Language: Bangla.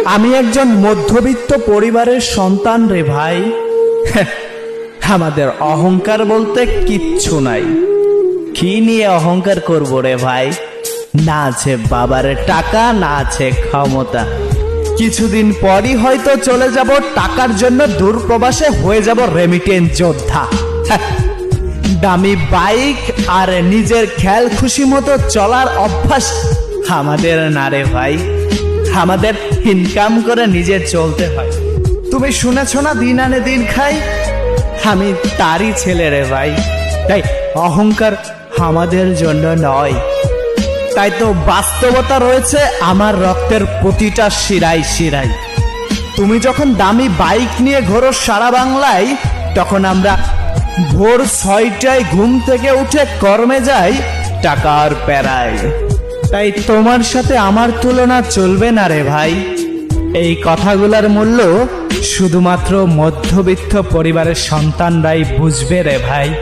আমি একজন মধ্যবিত্ত পরিবারের সন্তান রে ভাই। আমাদের অহংকার বলতে কিচ্ছু নাই। কি নিয়ে অহংকার করব রে ভাই? না আছে বাবার টাকা, না আছে ক্ষমতা। কিছুদিন পরই হয়তো চলে যাব টাকার জন্য দূরপ্রবাসে, হয়ে যাব রেমিটেন্স যোদ্ধা। দামি বাইক আর নিজের খেয়াল খুশি মতো চলার অভ্যাস আমাদের না রে ভাই। আমাদের ইনকাম করে নিজে চলতে হয়। তুমি শুনেছ না, দিন আনে দিন খাই। আমি তারই ছেলে রে ভাই। তাই অহংকার আমাদের জন্য নয়। তাই তো বাস্তবতা রয়েছে আমার রক্তের প্রতিটা শিরায় শিরায়। তুমি যখন দামি বাইক নিয়ে ঘোরো সারা বাংলায়, তখন আমরা ভোর 6টায় ঘুম থেকে উঠে কর্মে যাই টাকার প্যারায়। তাই তোমার সাথে আমার তুলনা চলবে না রে ভাই। এই কথাগুলোর মূল্য শুধুমাত্র মধ্যবিত্ত পরিবারের সন্তানরাই বুঝবে রে ভাই।